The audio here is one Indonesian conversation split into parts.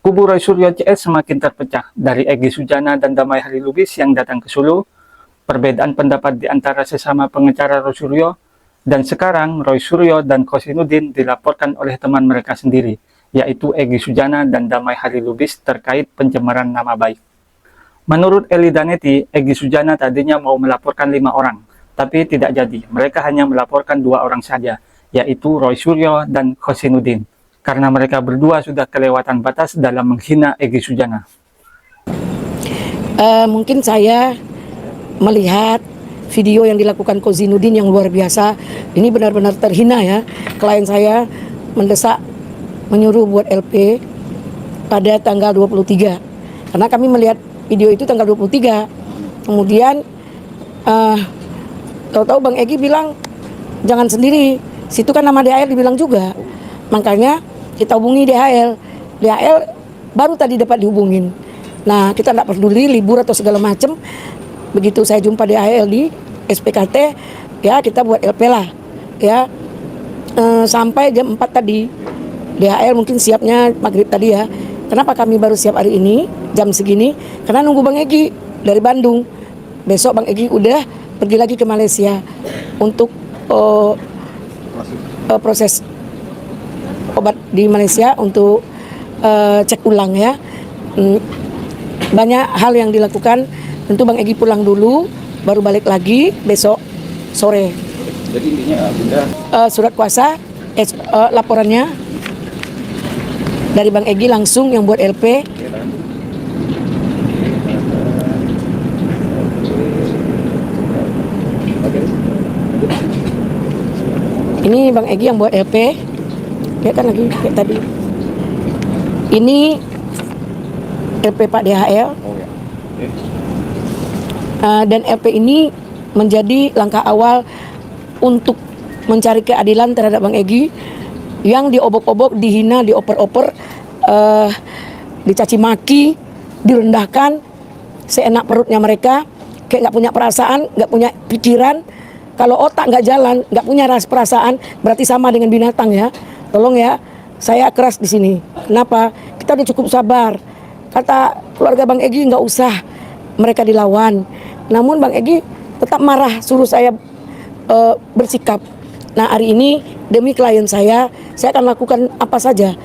Kubu Roy Suryo CS semakin terpecah dari Egy Sujana dan Damai Hari Lubis yang datang ke Solo, perbedaan pendapat di antara sesama pengacara Roy Suryo, dan sekarang Roy Suryo dan Kosinudin dilaporkan oleh teman mereka sendiri, yaitu Egy Sujana dan Damai Hari Lubis terkait pencemaran nama baik. Menurut Eli Daneti, Egy Sujana tadinya mau melaporkan 5 orang, tapi tidak jadi. Mereka hanya melaporkan 2 orang saja, yaitu Roy Suryo dan Kosinudin, karena mereka berdua sudah kelewatan batas dalam menghina Egy Sujana. Mungkin saya melihat video yang dilakukan Kozinudin yang luar biasa. Ini benar-benar terhina ya. Klien saya mendesak, menyuruh buat LP pada tanggal 23. Karena kami melihat video itu tanggal 23. Kemudian tahu-tahu Bang Egy bilang jangan sendiri. Situ kan nama DHL dibilang juga. Makanya kita hubungi DHL. DHL baru tadi dapat dihubungin. Nah, kita tidak peduli libur atau segala macam. Begitu saya jumpa DHL di SPKT, ya kita buat LP lah. Ya, sampai jam 4 tadi. DHL mungkin siapnya maghrib tadi ya. Kenapa kami baru siap hari ini, jam segini? Karena nunggu Bang Egy dari Bandung. Besok Bang Egy udah pergi lagi ke Malaysia untuk proses obat di Malaysia untuk cek ulang ya. Banyak hal yang dilakukan. Tentu Bang Egy pulang dulu, baru balik lagi besok sore. Jadi intinya Bunda Surat kuasa, laporannya dari Bang Egy langsung yang buat LP. Ini Bang Egy yang buat LP. Lihat kan lagi kayak tadi. Ini LP Pak DHL. Dan LP ini menjadi langkah awal untuk mencari keadilan terhadap Bang Egy yang diobok-obok, dihina, dioper-oper, dicaci maki, direndahkan, seenak perutnya mereka, kayak nggak punya perasaan, nggak punya pikiran. Kalau otak nggak jalan, nggak punya rasa perasaan, berarti sama dengan binatang ya. Tolong ya, saya keras di sini. Kenapa? Kita udah cukup sabar. Kata keluarga Bang Egy nggak usah mereka dilawan. Namun Bang Egy tetap marah, suruh saya bersikap. Nah hari ini demi klien saya akan lakukan apa saja.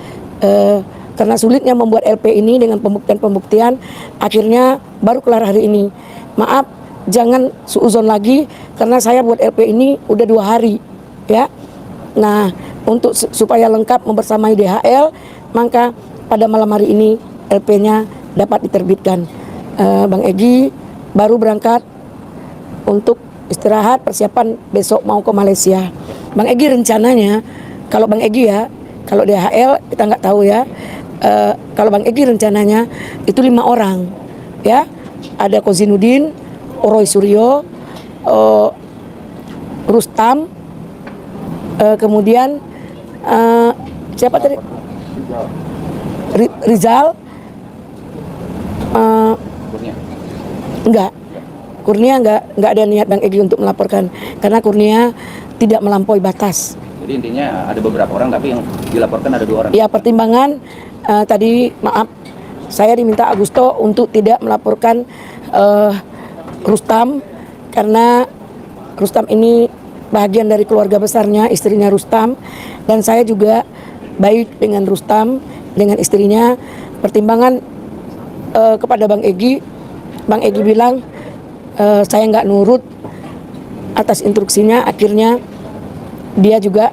Karena sulitnya membuat LP ini dengan pembuktian-pembuktian, akhirnya baru kelar hari ini. Maaf, jangan suuzon lagi karena saya buat LP ini udah 2 hari ya. Nah untuk supaya lengkap membersamai DHL, maka pada malam hari ini LP-nya dapat diterbitkan. Bang Egy baru berangkat untuk istirahat, persiapan besok mau ke Malaysia. Bang Egy rencananya, kalau Bang Egy ya, kalau DHL kita nggak tahu ya. Kalau Bang Egy rencananya itu 5 orang, ya. Ada Kozinudin, Roy Suryo, Rustam, kemudian siapa tadi? Rizal. Kurnia enggak ada niat Bang Egy untuk melaporkan karena Kurnia tidak melampaui batas. Jadi intinya ada beberapa orang tapi yang dilaporkan ada 2 orang. Ya pertimbangan tadi maaf saya diminta Agusto untuk tidak melaporkan Rustam karena Rustam ini bagian dari keluarga besarnya, istrinya Rustam, dan saya juga baik dengan Rustam, dengan istrinya. Pertimbangan kepada Bang Egy bilang saya nggak nurut atas instruksinya, akhirnya dia juga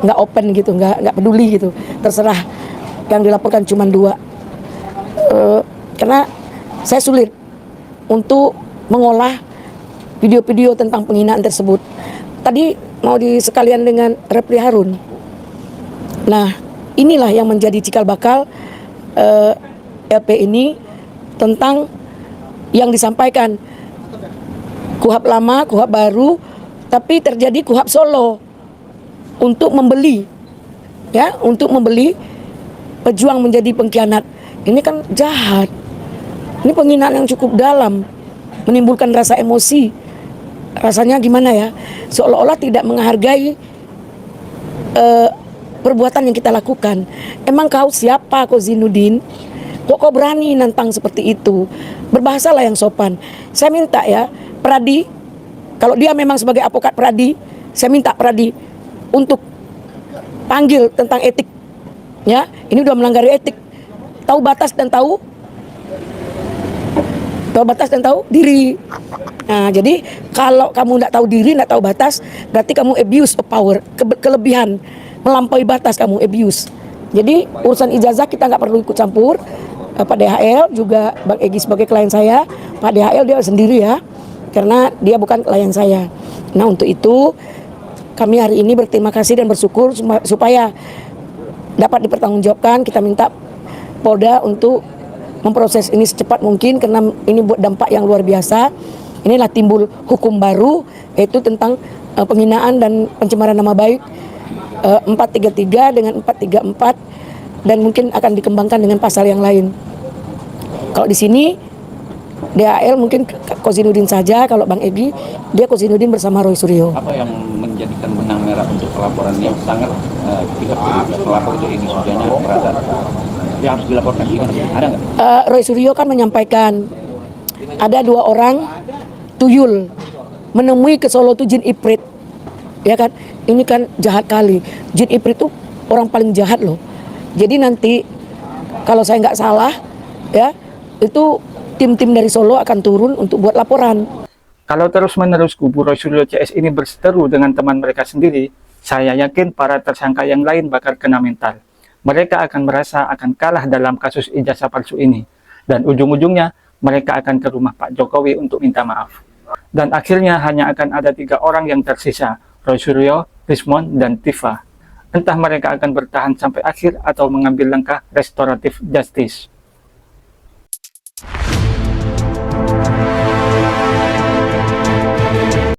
nggak open gitu, nggak peduli gitu, terserah yang dilaporkan cuma 2. Karena saya sulit untuk mengolah video-video tentang penghinaan tersebut. Tadi mau disekalian dengan Repli Harun. Nah inilah yang menjadi cikal bakal LP ini tentang yang disampaikan KUHP lama, KUHP baru, tapi terjadi KUHP Solo untuk membeli, ya, untuk membeli pejuang menjadi pengkhianat. Ini kan jahat. Ini penghinaan yang cukup dalam, menimbulkan rasa emosi. Rasanya gimana ya? Seolah-olah tidak menghargai perbuatan yang kita lakukan. Emang kau siapa, Kozinudin? Kok kau berani nantang seperti itu? Berbahasalah yang sopan. Saya minta ya, Pradi, kalau dia memang sebagai advokat Pradi, saya minta Pradi untuk panggil tentang etik. Ya, ini udah melanggar etik. Tahu batas dan tahu diri. Nah, jadi kalau kamu tidak tahu diri, tidak tahu batas, berarti kamu abuse of power, kelebihan, melampaui batas kamu abuse. Jadi urusan ijazah kita nggak perlu ikut campur. Pak DHL juga Bang Egy sebagai klien saya, Pak DHL dia sendiri ya, karena dia bukan klien saya. Nah, untuk itu kami hari ini berterima kasih dan bersyukur supaya dapat dipertanggungjawabkan. Kita minta Polda untuk memproses ini secepat mungkin karena ini buat dampak yang luar biasa. Inilah timbul hukum baru, yaitu tentang penghinaan dan pencemaran nama baik 433 dengan 434 dan mungkin akan dikembangkan dengan pasal yang lain. Kalau di sini DHL mungkin Kozinudin saja, kalau Bang Egy dia Kozinudin bersama Roy Suryo. Apa yang menjadikan benang merah untuk pelaporan yang sangat ketika pelapor itu Egy Sujana merasa dia harus dilaporkan, ada nggak? Roy Suryo kan menyampaikan ada 2 orang tuyul menemui ke Solo tuh jin iprit, ya kan? Ini kan jahat kali. Jin iprit tuh orang paling jahat loh. Jadi nanti kalau saya nggak salah, ya itu tim-tim dari Solo akan turun untuk buat laporan. Kalau terus-menerus kubu Roy Suryo CS ini berseteru dengan teman mereka sendiri, saya yakin para tersangka yang lain bakal kena mental. Mereka akan merasa akan kalah dalam kasus ijazah palsu ini. Dan ujung-ujungnya mereka akan ke rumah Pak Jokowi untuk minta maaf. Dan akhirnya hanya akan ada 3 orang yang tersisa, Roy Suryo, Rismond, dan Tifa. Entah mereka akan bertahan sampai akhir atau mengambil langkah restoratif justice.